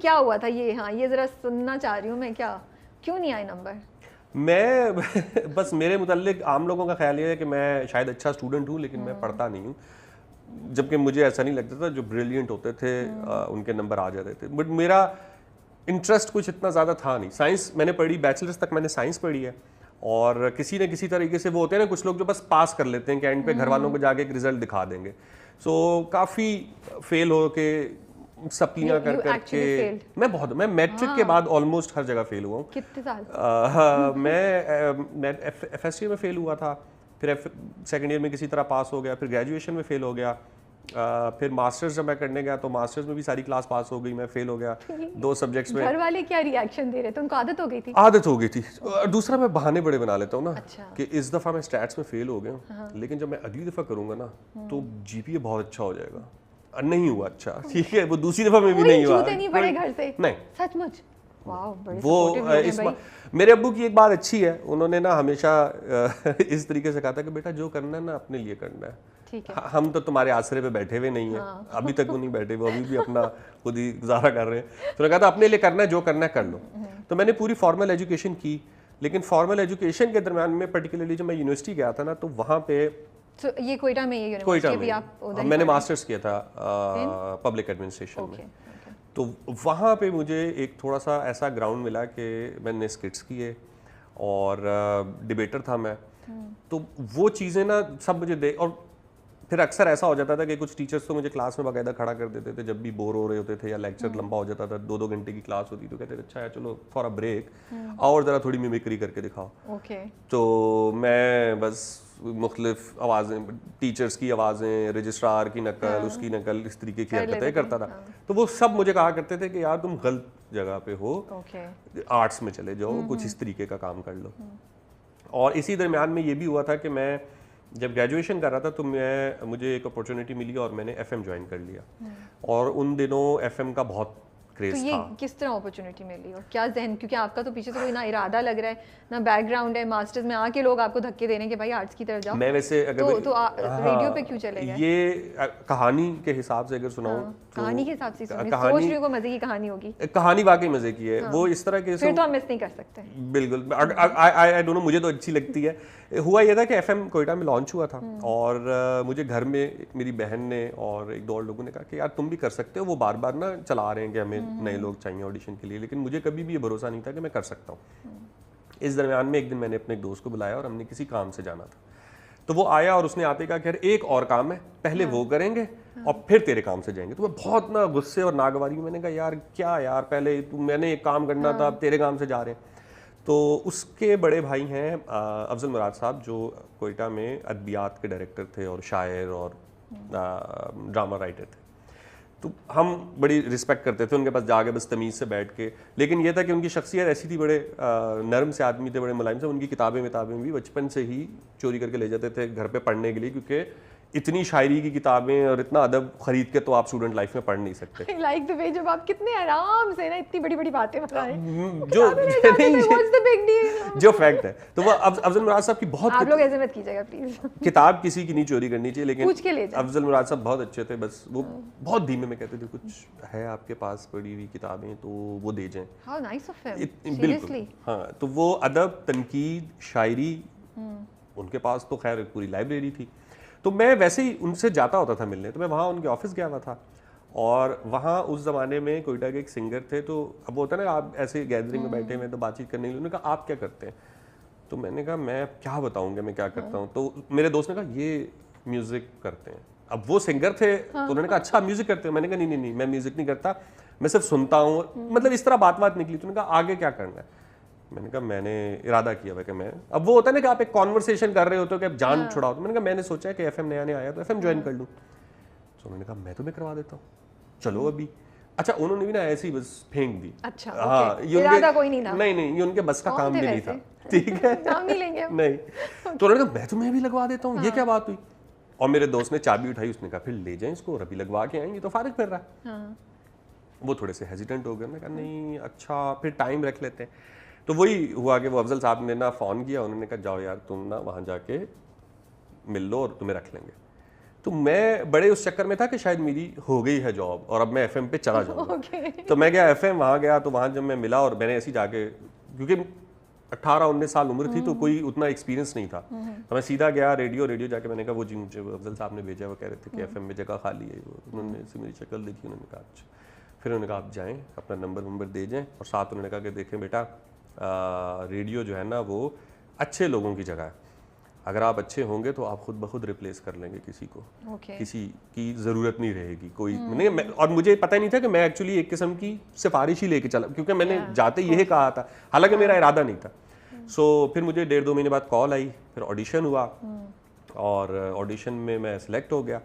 क्या हुआ था ये? हाँ, ये ज़रा सुनना चाह रही हूँ मैं, क्या क्यों नहीं आए नंबर? मैं बस मेरे मुताल्लिक आम लोगों का ख्याल ये है कि मैं शायद अच्छा स्टूडेंट हूँ लेकिन मैं पढ़ता नहीं हूँ, जबकि मुझे ऐसा नहीं लगता था। जो ब्रिलियंट होते थे उनके नंबर आ जाते थे, बट मेरा इंटरेस्ट कुछ इतना ज़्यादा था नहीं। साइंस मैंने पढ़ी, बैचलर्स तक मैंने साइंस पढ़ी है, और किसी न किसी तरीके से वो होते हैं ना कुछ लोग जो बस पास कर लेते हैं कि एंड पे घर वालों को जाके एक रिजल्ट दिखा देंगे। सो काफ़ी फेल हो के सप्लियां कर करके मैं मैट्रिक के बाद ऑलमोस्ट हर जगह फेल हुआ हूँ। कितने साल? मैं FSC में फेल हुआ था, फिर सेकेंड ईयर में किसी तरह पास हो गया, फिर ग्रेजुएशन में फेल हो गया, फिर मास्टर्स जब मैं करने गया तो मास्टर्स में भी सारी क्लास पास हो गई, मैं फेल हो गया 2 सब्जेक्ट्स में। घर वाले क्या रिएक्शन दे रहे थे? उनको आदत हो गई थी? आदत हो गई थी। दूसरा मैं बहाने बड़े बना लेता हूँ ना। अच्छा। कि इस दफ़ा मैं स्टैट्स में फेल हो गया हूँ, लेकिन जब मैं अगली दफ़ा करूँगा ना तो GPA बहुत अच्छा हो जाएगा। नहीं हुआ अच्छा, ठीक है, वो दूसरी दफ़ा में भी नहीं हुआ। नहीं पड़े घर से? नहीं, सचमुच? वाओ, बड़े वो सपोर्टिव लोग हैं भाई। मेरे अब्बू की एक बात अच्छी है, उन्होंने ना हमेशा इस तरीके से कहा था कि बेटा जो करना है ना अपने लिए करना है, ठीक है। हम तो तुम्हारे आसरे पे बैठे हुए नहीं है। अभी तक वो नहीं बैठे, वो अभी भी अपना खुद ही गुजारा कर रहे हैं। तो उन्होंने कहा था अपने लिए करना है, जो करना है कर लो। तो मैंने पूरी फॉर्मल एजुकेशन की, लेकिन फॉर्मल एजुकेशन के दरम्यान में पर्टिकुलरली जब मैं यूनिवर्सिटी गया था ना तो वहाँ पे ये कोयटा में, ये यूनिवर्सिटी भी आप उधर ही मैंने पढ़े? मास्टर्स किया था पब्लिक एडमिनिस्ट्रेशन में। तो वहाँ पे मुझे एक थोड़ा सा ऐसा ग्राउंड मिला कि मैंने स्किट्स किए और डिबेटर था मैं। तो वो चीज़ें ना सब मुझे दे, और फिर अक्सर ऐसा हो जाता था कि कुछ टीचर्स तो मुझे क्लास में बाकायदा खड़ा कर देते थे जब भी बोर हो रहे होते थे या लेक्चर लंबा हो जाता था, 2-2 घंटे की क्लास होती तो कहते थे अच्छा है चलो फॉर अ ब्रेक और ज़रा थोड़ी मिमिक्री करके दिखाओ। तो मैं बस मुख्तलिफ आवाज़ें, टीचर्स की आवाज़ें, रजिस्ट्रार की नकल, उसकी नकल, इस तरीके की हरकतें करता था। तो वो सब मुझे कहा करते थे कि यार तुम गलत जगह पे हो, आर्ट्स में चले जाओ, कुछ इस तरीके का काम कर लो। और इसी दरमियान में ये भी हुआ था कि मैं जब ग्रेजुएशन कर रहा था तो मुझे एक अपॉर्चुनिटी मिली और मैंने FM ज्वाइन कर लिया, और उन दिनों FM का बहुत क्रेज तो ये था। किस तरह अपॉर्चुनिटी मिली और क्या जहन, क्योंकि आपका तो पीछे से कोई ना इरादा लग रहा है ना बैकग्राउंड है, मास्टर्स में आके लोग आपको धक्के देने के भाई आर्ट्स की तरफ जाओ। मैं वैसे अगर रेडियो पे क्यों चले गए? ये कहानी के हिसाब से अगर सुनाऊं तो कहानी के हिसाब से सोच रही हूँ, मजे की कहानी होगी। कहानी वाकई मजे की है। वो इस तरह के फिर तो हम मिस नहीं कर सकते। बिल्कुल, आई डोंट नो, मुझे तो अच्छी लगती है। हुआ ये था कि FM कोयटा में लॉन्च हुआ था, और मुझे घर में मेरी बहन ने और 1-2 और लोगों ने कहा कि यार तुम भी कर सकते हो, वो बार बार ना चला रहे हैं कि हमें नए लोग चाहिए ऑडिशन के लिए, लेकिन मुझे कभी भी ये भरोसा नहीं था कि मैं कर सकता हूँ। इस दरमियान में एक दिन मैंने अपने एक दोस्त को बुलाया और हमने किसी काम से जाना था, तो वो आया और उसने आते कहा कि यार एक और काम है, पहले वो करेंगे और फिर तेरे काम से जाएंगे। तो मैं बहुत ना गुस्से और नागवारी में, मैंने कहा यार क्या यार, पहले मैंने एक काम करना था, अब तेरे काम से जा रहे हैं। तो उसके बड़े भाई हैं अफजल मुराद साहब, जो कोयटा में अदबियात के डायरेक्टर थे और शायर और ड्रामा राइटर थे। तो हम बड़ी रिस्पेक्ट करते थे उनके पास जाके, बस तमीज़ से बैठ के। लेकिन ये था कि उनकी शख्सियत ऐसी थी, बड़े नरम से आदमी थे, बड़े मुलायम से। उनकी किताबें भी बचपन से ही चोरी करके ले जाते थे घर पे पढ़ने के लिए, क्योंकि इतनी शायरी की किताबें और इतना अदब खरीद के तो आप स्टूडेंट लाइफ में पढ़ नहीं सकते। लाइक द वे जब आप कितने आराम से ना इतनी बड़ी बड़ी बातें बताएं, जो फैक्ट है। तो वो अफजल मुराद साहब की बहुत, आप लोग ऐसे मत कीजिएगा प्लीज, किताब किसी की नहीं चोरी करनी चाहिए, लेकिन पूछ के ले जाए। अफजल मुराद साहब बहुत अच्छे थे, बस वो बहुत धीमे में कहते थे कुछ है आपके पास पड़ी हुई किताबें तो वो दे जाएं। हाउ नाइस ऑफ हिम, बिल्कुल हाँ। तो वो अदब, तनकीद, शायरी, उनके पास तो खैर पूरी लाइब्रेरी थी। तो मैं वैसे ही उनसे जाता होता था मिलने, तो मैं वहाँ उनके ऑफिस गया हुआ था, और वहाँ उस ज़माने में कोयटा के एक सिंगर थे। तो अब होता है ना, आप ऐसे गैदरिंग में बैठे हुए तो बातचीत करने के लिए, उन्होंने कहा आप क्या करते हैं? तो मैंने कहा मैं क्या बताऊँगा मैं क्या करता हूँ। तो मेरे दोस्त ने कहा ये म्यूज़िक करते हैं। अब वो सिंगर थे तो उन्होंने कहा अच्छा म्यूज़िक करते हो? मैंने कहा नहीं मैं म्यूज़िक नहीं करता, मैं सिर्फ सुनता हूँ। मतलब इस तरह बात निकली। तो उन्होंने कहा आगे क्या करना है? मैंने कहा मैंने इरादा किया हुआ कि मैं, अब वो होता है ना कि आप एक कॉन्वर्सेशन कर रहे होते हो कि आप जान छुड़ाओ। तो मैंने कहा मैंने सोचा है कि FM नया आया तो FM ज्वाइन कर लूँ। तो उन्होंने कहा मैं तुम्हें करवा देता हूँ, चलो अभी। अच्छा, उन्होंने भी ना ऐसे ही बस फेंक दी। अच्छा, हाँ, इरादा कोई नहीं था। नहीं, ये उनके बस का काम भी नहीं था, ठीक है, नाम नहीं लेंगे हम। नहीं। तो उन्होंने कहा मैं तुम्हें भी लगवा देता हूँ। ये क्या बात हुई? और मेरे दोस्त ने चाबी उठाई, उसने कहा फिर ले जाएं इसको, अभी लगवा के आएंगे तो फारिग फिर रहा। वो थोड़े से हेजिटेंट हो गए। मैंने कहा नहीं अच्छा फिर टाइम रख लेते हैं। तो वही हुआ कि वो अफजल साहब ने ना फ़ोन किया, उन्होंने कहा जाओ यार तुम ना वहाँ जाके मिल लो और तुम्हें रख लेंगे। तो मैं बड़े उस चक्कर में था कि शायद मेरी हो गई है जॉब और अब मैं एफएम पे चला जाऊंगा। तो मैं गया एफएम, वहाँ गया तो वहाँ जब मैं मिला और मैंने ऐसे जाके, क्योंकि 18-19 साल उम्र थी तो कोई उतना एक्सपीरियंस नहीं था, तो मैं सीधा गया रेडियो जाके मैंने कहा वो जी मुझे अफजल साहब ने भेजा, वो कह रहे थे कि एफएम में जगह खाली है। उन्होंने से मेरी शक्ल देखी, उन्होंने कहा अच्छा। फिर उन्होंने कहा आप जाएँ, अपना नंबर दे जाएँ, और साथ उन्होंने कहा कि देखें बेटा रेडियो जो है ना वो अच्छे लोगों की जगह है, अगर आप अच्छे होंगे तो आप खुद ब खुद रिप्लेस कर लेंगे किसी को, किसी की ज़रूरत नहीं रहेगी कोई नहीं। और मुझे पता ही नहीं था कि मैं एक्चुअली एक किस्म की सिफारिश ही लेके चला, क्योंकि मैंने जाते यही कहा था, हालांकि मेरा इरादा नहीं था। सो फिर मुझे 1.5-2 महीने बाद कॉल आई, फिर ऑडिशन हुआ और ऑडिशन में मैं सिलेक्ट हो गया।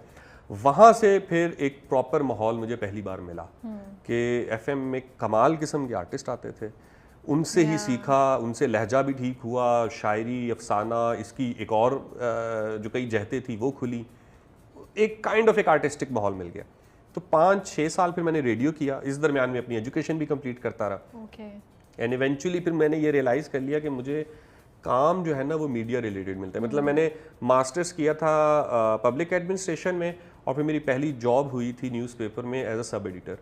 वहाँ से फिर एक प्रॉपर माहौल मुझे पहली बार मिला कि एफएम में कमाल किस्म के आर्टिस्ट आते थे, उनसे ही सीखा, उनसे लहजा भी ठीक हुआ, शायरी, अफसाना, इसकी एक और जो कई जहतें थी वो खुली, एक काइंड ऑफ एक आर्टिस्टिक माहौल मिल गया। तो 5-6 साल फिर मैंने रेडियो किया, इस दरमियान में अपनी एजुकेशन भी कंप्लीट करता रहा। एंड इवेंचुअली फिर मैंने ये रियलाइज़ कर लिया कि मुझे काम जो है ना वो मीडिया रिलेटेड मिलता है। मतलब मैंने मास्टर्स किया था पब्लिक एडमिनिस्ट्रेशन में, और फिर मेरी पहली जॉब हुई थी न्यूज़पेपर में एज अ सब एडिटर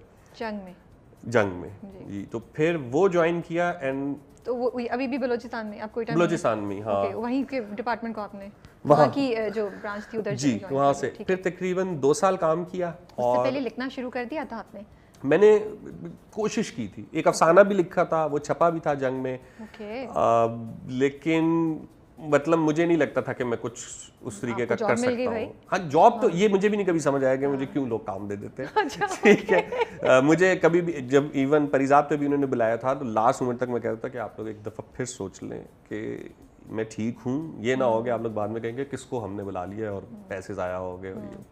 जंग में जी। तो फिर वो ज्वाइन किया एंड तो वो अभी भी बलूचिस्तान में, आपको बलूचिस्तान में, हाँ वहीं के डिपार्टमेंट को आपने वहाँ की जो ब्रांच थी उधर जी, वहाँ से फिर तकरीबन 2 साल काम किया। और पहले लिखना शुरू कर दिया था आपने? मैंने कोशिश की थी, एक अफसाना भी लिखा था, वो छपा भी था जंग में, लेकिन मतलब मुझे नहीं लगता था कि मैं कुछ उस तरीके का कर सकता हूँ। हाँ जॉब तो ये मुझे भी नहीं कभी समझ आया कि मुझे क्यों लोग काम दे देते हैं। ठीक है, मुझे कभी भी जब इवन परिजात पे भी उन्होंने बुलाया था तो लास्ट मोमेंट तक मैं कहता था कि आप लोग एक दफ़ा फिर सोच लें कि मैं ठीक हूँ, ये ना हो गया आप लोग बाद में कहेंगे किसको हमने बुला लिया और पैसे ज़ाया हो गए। और ये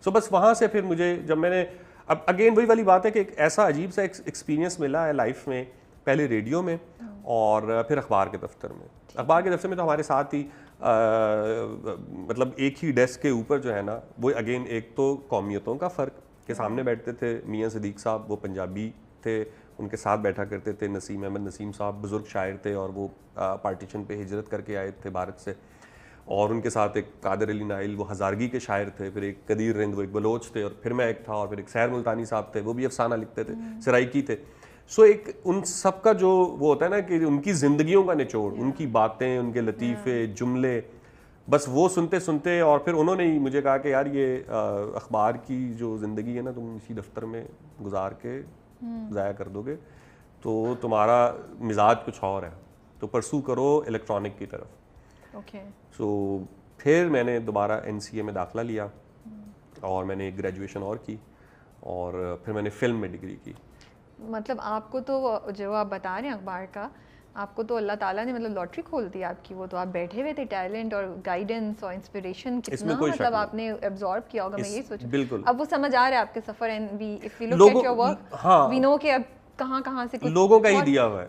सो बस वहाँ से फिर मुझे जब मैंने अब अगेन वही वाली बात है कि एक ऐसा अजीब सा एक्सपीरियंस मिला है लाइफ में, पहले रेडियो में और फिर अखबार के दफ्तर में। अखबार के दफ्तर में तो हमारे साथ ही मतलब एक ही डेस्क के ऊपर जो है ना वो अगेन एक तो कौमियतों का फ़र्क के सामने बैठते थे। मियाँ सदीक साहब वो पंजाबी थे, उनके साथ बैठा करते थे नसीम अहमद नसीम साहब बुज़ुर्ग शायर थे और वो पार्टीशन पे हिजरत करके आए थे भारत से, और उनके साथ एक कादर अली नाइल वो हज़ारगी के शायर थे, फिर एक कदीर रिंद वो एक बलोच थे, और फिर मैं एक था, और फिर एक सैर मुल्तानी साहब थे वो भी अफसाना लिखते थे, सराइकी थे। सो एक उन सब का जो वो होता है ना कि उनकी ज़िंदगियों का निचोड़, उनकी बातें, उनके लतीफ़े जुमले, बस वो सुनते सुनते और फिर उन्होंने ही मुझे कहा कि यार ये अखबार की जो ज़िंदगी है ना तुम इसी दफ्तर में गुजार के ज़ाया कर दोगे, तो तुम्हारा मिजाज कुछ और है, तो परसू करो इलेक्ट्रॉनिक की तरफ। सो फिर मैंने दोबारा NCA में दाखिला लिया और मैंने एक ग्रेजुएशन और की, और फिर मैंने फ़िल्म में डिग्री की। मतलब आपको तो जो आप बता रहे हैं अखबार का, आपको तो अल्लाह ताला ने मतलब लॉटरी खोल दी आपकी, वो तो आप बैठे हुए थे, टैलेंट और गाइडेंस और इंस्पिरेशन कितना मतलब आपने एब्जॉर्ब किया होगा, मैं यही सोचूं। बिल्कुल अब वो समझ आ रहा है आपके सफ़र, and we if we look at your work we know कि अब कहाँ से कुछ लोगों का ही दिया हुआ है।